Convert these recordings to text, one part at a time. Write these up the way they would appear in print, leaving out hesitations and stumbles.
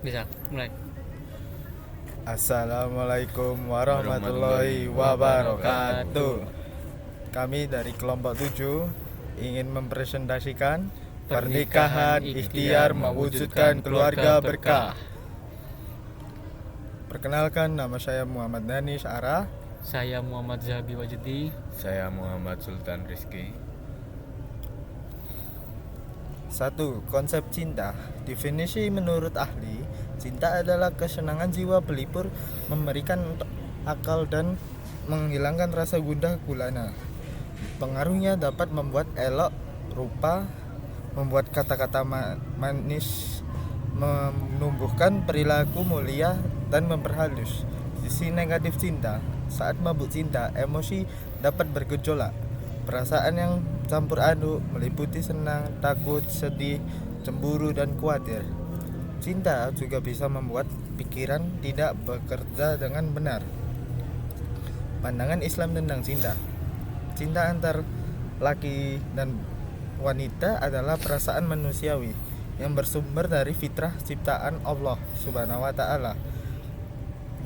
Bisa, mulai. Assalamualaikum warahmatullahi wabarakatuh. Kami dari kelompok 7 ingin mempresentasikan pernikahan ikhtiar mewujudkan keluarga berkah. Perkenalkan, nama saya Muhammad Danis Ara. Saya Muhammad Zabi Wajudi. Saya Muhammad Sultan Rizky. 1. Konsep cinta. Definisi menurut ahli, cinta adalah kesenangan jiwa pelipur, memberikan akal dan menghilangkan rasa gundah gulana. Pengaruhnya dapat membuat elok rupa, membuat kata-kata manis, menumbuhkan perilaku mulia dan memperhalus. Sisi negatif cinta, saat mabuk cinta, emosi dapat bergejolak. Perasaan yang campur aduk meliputi senang, takut, sedih, cemburu, dan khawatir. Cinta juga bisa membuat pikiran tidak bekerja dengan benar. Pandangan Islam tentang cinta. Cinta antar laki dan wanita adalah perasaan manusiawi yang bersumber dari fitrah ciptaan Allah Subhanahu wa Ta'ala.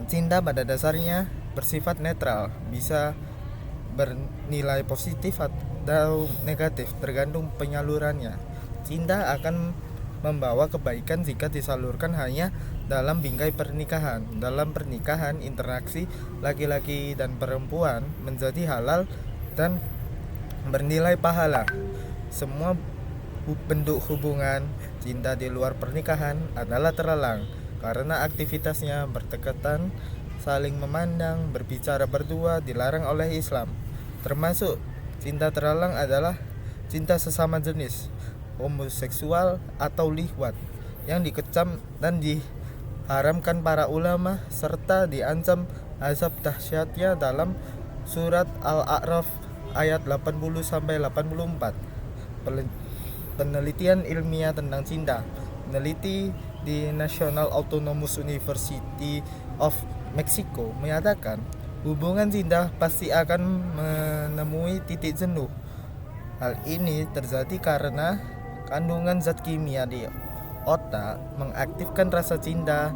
Cinta pada dasarnya bersifat netral, bisa bernilai positif atau negatif tergantung penyalurannya. Cinta akan membawa kebaikan jika disalurkan hanya dalam bingkai pernikahan. Dalam pernikahan, interaksi laki-laki dan perempuan menjadi halal dan bernilai pahala. Semua bentuk hubungan cinta di luar pernikahan adalah terlarang karena aktivitasnya berdekatan, saling memandang, berbicara berdua dilarang oleh Islam. Termasuk cinta terlarang adalah cinta sesama jenis, homoseksual atau liwat, yang dikecam dan diharamkan para ulama serta diancam azab dahsyatnya dalam surat Al-A'raf ayat 80-84. Penelitian ilmiah tentang cinta. Peneliti di National Autonomous University of Mexico menyatakan hubungan cinta pasti akan menemui titik jenuh. Hal ini terjadi karena kandungan zat kimia di otak mengaktifkan rasa cinta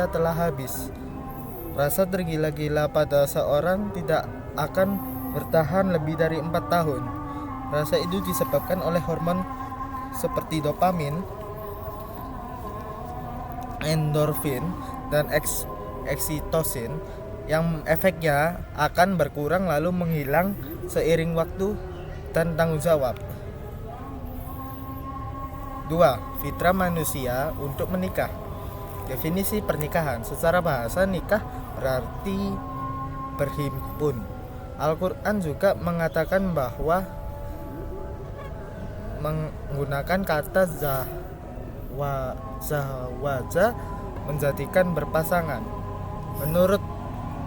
telah habis. Rasa tergila-gila pada seorang tidak akan bertahan lebih dari 4 tahun. Rasa itu disebabkan oleh hormon seperti dopamin, endorfin, dan eksitosin yang efeknya akan berkurang lalu menghilang seiring waktu dan tanggung jawab. 2. Fitrah manusia untuk menikah. Definisi pernikahan. Secara bahasa, nikah berarti berhimpun. Al-Quran juga mengatakan bahwa menggunakan kata zawaja menjadikan berpasangan. Menurut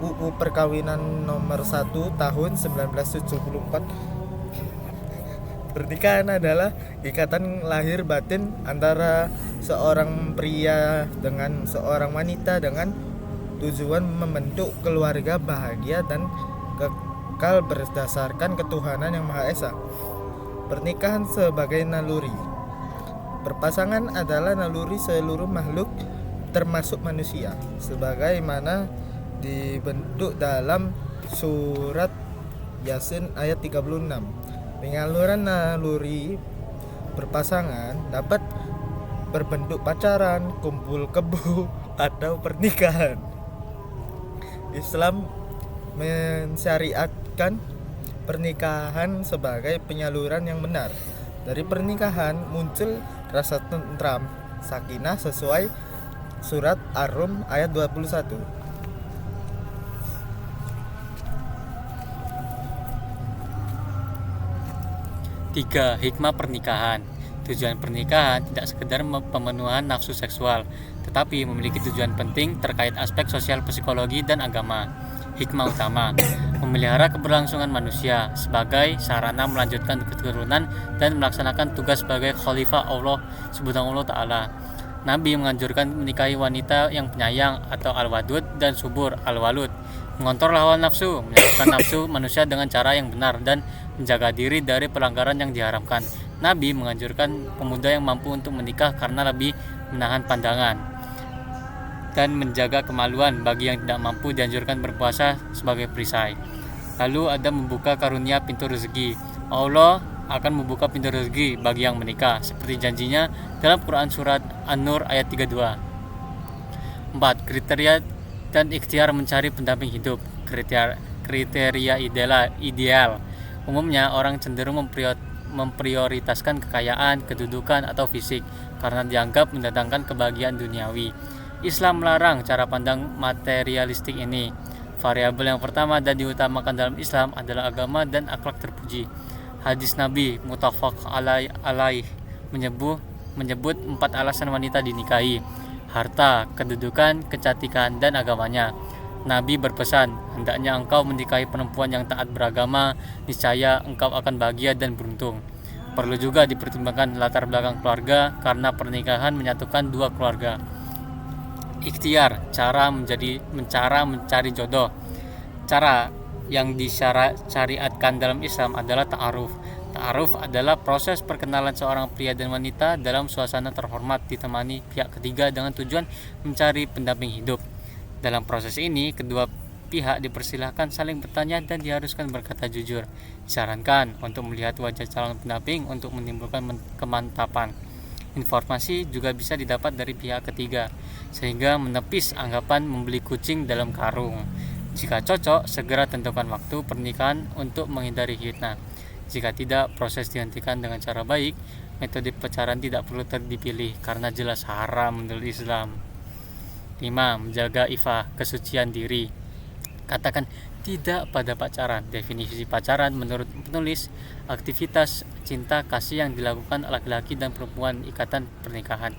UU Perkawinan nomor 1 tahun 1974, pernikahan adalah ikatan lahir batin antara seorang pria dengan seorang wanita dengan tujuan membentuk keluarga bahagia dan kekal berdasarkan ketuhanan yang Maha Esa. Pernikahan sebagai naluri. Berpasangan adalah naluri seluruh makhluk termasuk manusia, sebagaimana dibentuk dalam surat Yasin ayat 36. Penyaluran naluri berpasangan dapat berbentuk pacaran, kumpul kebo, atau pernikahan. Islam mensyariatkan pernikahan sebagai penyaluran yang benar. Dari pernikahan muncul rasa tentram, sakinah sesuai surat Ar-Rum ayat 21. 3. Hikmah pernikahan. Tujuan pernikahan tidak sekedar pemenuhan nafsu seksual, tetapi memiliki tujuan penting terkait aspek sosial, psikologi, dan agama. Hikmah utama, memelihara keberlangsungan manusia sebagai sarana melanjutkan keturunan dan melaksanakan tugas sebagai khalifah Allah Subhanahu wa Ta'ala. Nabi menganjurkan menikahi wanita yang penyayang atau al-wadud dan subur al-walud, mengontrol hawa nafsu, menyalurkan nafsu manusia dengan cara yang benar dan menjaga diri dari pelanggaran yang diharamkan. Nabi menganjurkan pemuda yang mampu untuk menikah karena lebih menahan pandangan dan menjaga kemaluan. Bagi yang tidak mampu dianjurkan berpuasa sebagai perisai. Lalu ada membuka karunia pintu rezeki. Allah akan membuka pintu rezeki bagi yang menikah seperti janjinya dalam Quran surat An-Nur ayat 32. 4. Kriteria dan ikhtiar mencari pendamping hidup. Kriteria ideal. Umumnya orang cenderung memprioritaskan kekayaan, kedudukan, atau fisik karena dianggap mendatangkan kebahagiaan duniawi. Islam melarang cara pandang materialistik ini. Variabel yang pertama dan diutamakan dalam Islam adalah agama dan akhlak terpuji. Hadis Nabi muttafaq alaih menyebut 4 alasan wanita dinikahi: harta, kedudukan, kecantikan, dan agamanya. Nabi berpesan, hendaknya engkau menikahi perempuan yang taat beragama, niscaya engkau akan bahagia dan beruntung. Perlu juga dipertimbangkan latar belakang keluarga karena pernikahan menyatukan dua keluarga. Ikhtiar, cara mencari jodoh. Cara yang disyariatkan dalam Islam adalah ta'aruf. Ta'aruf adalah proses perkenalan seorang pria dan wanita dalam suasana terhormat ditemani pihak ketiga dengan tujuan mencari pendamping hidup. Dalam proses ini, kedua pihak dipersilahkan saling bertanya dan diharuskan berkata jujur. Disarankan untuk melihat wajah calon pendamping untuk menimbulkan kemantapan. Informasi juga bisa didapat dari pihak ketiga, sehingga menepis anggapan membeli kucing dalam karung. Jika cocok, segera tentukan waktu pernikahan untuk menghindari fitnah. Jika tidak, proses dihentikan dengan cara baik. Metode pacaran tidak perlu dipilih karena jelas haram menurut Islam. 5. Menjaga ifah, kesucian diri. Katakan tidak pada pacaran. Definisi pacaran menurut penulis, aktivitas cinta kasih yang dilakukan laki-laki dan perempuan ikatan pernikahan.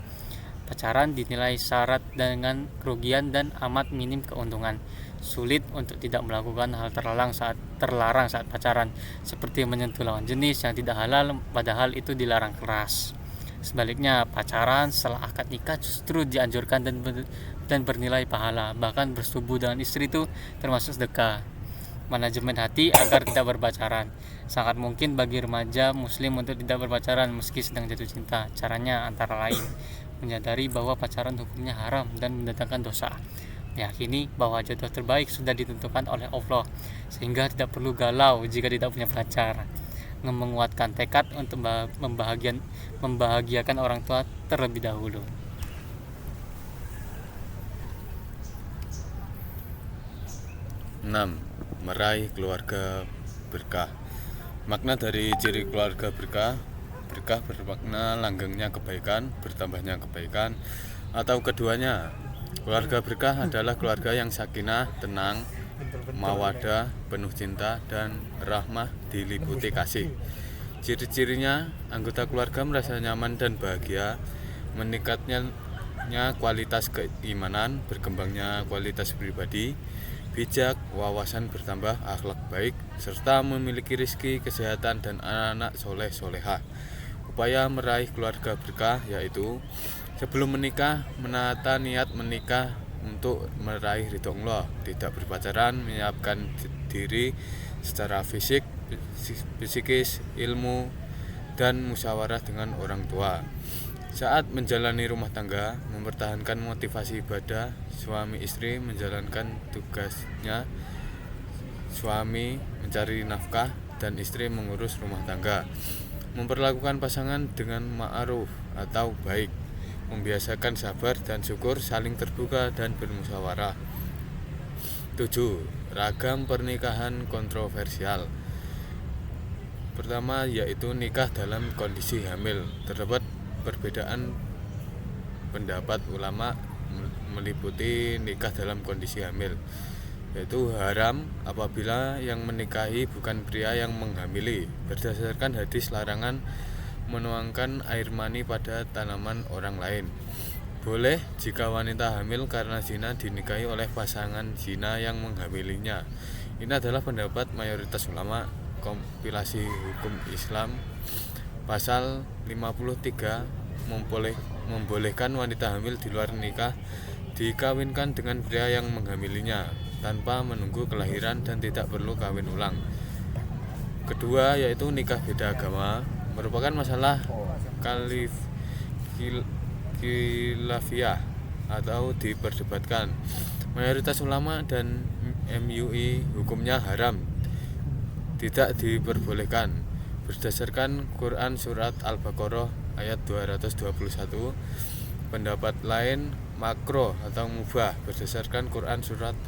Pacaran dinilai syarat dengan kerugian dan amat minim keuntungan. Sulit untuk tidak melakukan hal terlarang saat pacaran, seperti menyentuh lawan jenis yang tidak halal, padahal itu dilarang keras. Sebaliknya, pacaran setelah akad nikah justru dianjurkan dan bernilai pahala. Bahkan bersetubuh dengan istri itu termasuk sedekah. Manajemen hati agar tidak berpacaran. Sangat mungkin bagi remaja muslim untuk tidak berpacaran meski sedang jatuh cinta. Caranya antara lain menyadari bahwa pacaran hukumnya haram dan mendatangkan dosa. Meyakini bahwa jodoh terbaik sudah ditentukan oleh Allah, sehingga tidak perlu galau jika tidak punya pacar. Menguatkan tekad untuk membahagiakan orang tua terlebih dahulu. Enam, meraih keluarga berkah. Makna dari ciri keluarga berkah bermakna langgengnya kebaikan, bertambahnya kebaikan, atau keduanya. Keluarga berkah adalah keluarga yang sakinah, tenang, mawadah, penuh cinta, dan rahmah diliputi kasih. Ciri-cirinya, anggota keluarga merasa nyaman dan bahagia, meningkatnya kualitas keimanan, berkembangnya kualitas pribadi, bijak, wawasan bertambah, akhlak baik, serta memiliki rezeki, kesehatan, dan anak-anak soleh-solehah. Upaya meraih keluarga berkah yaitu sebelum menikah, menata niat menikah untuk meraih ridho Allah, tidak berpacaran, menyiapkan diri secara fisik, psikis, ilmu, dan musyawarah dengan orang tua. Saat menjalani rumah tangga, mempertahankan motivasi ibadah, suami istri menjalankan tugasnya, suami mencari nafkah dan istri mengurus rumah tangga. Memperlakukan pasangan dengan ma'ruf atau baik, membiasakan sabar dan syukur, saling terbuka dan bermusyawarah. 7. Ragam pernikahan kontroversial. Pertama yaitu nikah dalam kondisi hamil. Terdapat perbedaan pendapat ulama meliputi nikah dalam kondisi hamil, yaitu haram apabila yang menikahi bukan pria yang menghamili, berdasarkan hadis larangan menuangkan air mani pada tanaman orang lain. Boleh jika wanita hamil karena zina dinikahi oleh pasangan zina yang menghamilinya. Ini adalah pendapat mayoritas ulama. Kompilasi Hukum Islam pasal 53 membolehkan wanita hamil di luar nikah dikawinkan dengan pria yang menghamilinya tanpa menunggu kelahiran dan tidak perlu kawin ulang. Kedua yaitu nikah beda agama. merupakan masalah khilafiyah atau diperdebatkan. Mayoritas ulama dan MUI hukumnya haram, tidak diperbolehkan. Berdasarkan Quran Surat Al-Baqarah ayat 221, pendapat lain makruh atau mubah berdasarkan Quran Surat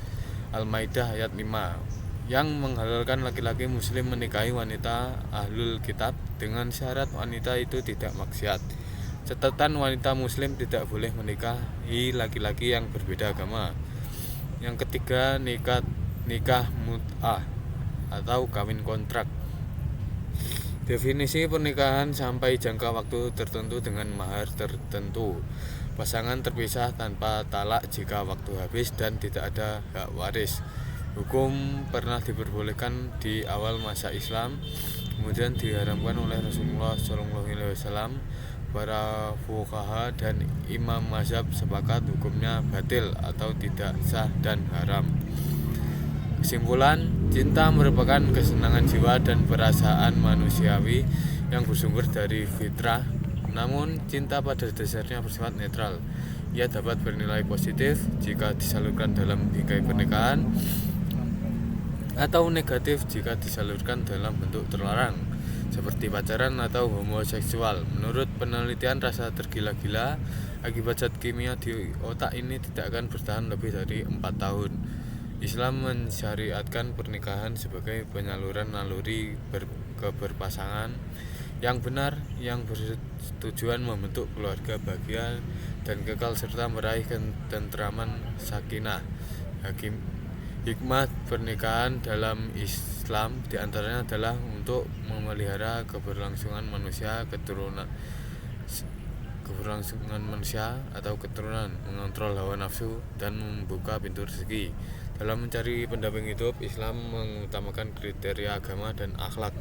Al-Maidah ayat 5 yang menghalalkan laki-laki muslim menikahi wanita ahlul kitab dengan syarat wanita itu tidak maksiat. Catatan, wanita muslim tidak boleh menikahi laki-laki yang berbeda agama. Yang ketiga, nikah mut'ah atau kawin kontrak. Definisi pernikahan sampai jangka waktu tertentu dengan mahar tertentu. Pasangan terpisah tanpa talak jika waktu habis dan tidak ada hak waris. Hukum pernah diperbolehkan di awal masa Islam, kemudian diharamkan oleh Rasulullah SAW. Para fuqaha dan imam mazhab sepakat hukumnya batil atau tidak sah dan haram. Kesimpulan, cinta merupakan kesenangan jiwa dan perasaan manusiawi yang bersumber dari fitrah. Namun, cinta pada dasarnya bersifat netral. Ia dapat bernilai positif jika disalurkan dalam bingkai pernikahan, atau negatif jika disalurkan dalam bentuk terlarang, seperti pacaran atau homoseksual. Menurut penelitian, rasa tergila-gila akibat zat kimia di otak ini tidak akan bertahan lebih dari 4 tahun. Islam mensyariatkan pernikahan sebagai penyaluran naluri keberpasangan yang benar, yang bertujuan membentuk keluarga bahagia dan kekal serta meraih ketentraman sakinah. Hikmah pernikahan dalam Islam diantaranya adalah untuk memelihara keberlangsungan manusia atau keturunan, mengontrol hawa nafsu, dan membuka pintu rezeki. Dalam mencari pendamping hidup, Islam mengutamakan kriteria agama dan akhlak,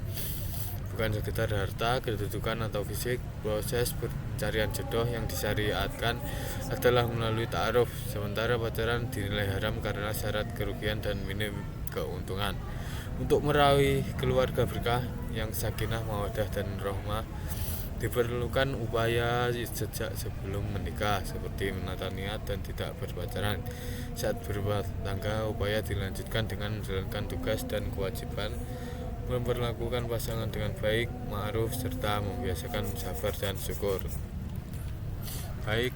bukan sekedar harta, kedudukan, atau fisik. Proses pencarian jodoh yang disyariatkan adalah melalui ta'aruf, sementara pacaran dinilai haram karena syarat kerugian dan minim keuntungan. Untuk meraih keluarga berkah yang sakinah, mawaddah, dan rahmah, diperlukan upaya sejak sebelum menikah, seperti menata niat dan tidak berpacaran. Saat berumah tangga, upaya dilanjutkan dengan menjalankan tugas dan kewajiban, memperlakukan pasangan dengan baik, ma'ruf, serta membiasakan sabar dan syukur. Baik,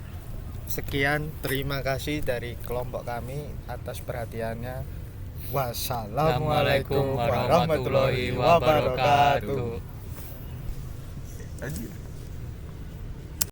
Sekian, terima kasih dari kelompok kami atas perhatiannya. Wassalamualaikum warahmatullahi wabarakatuh.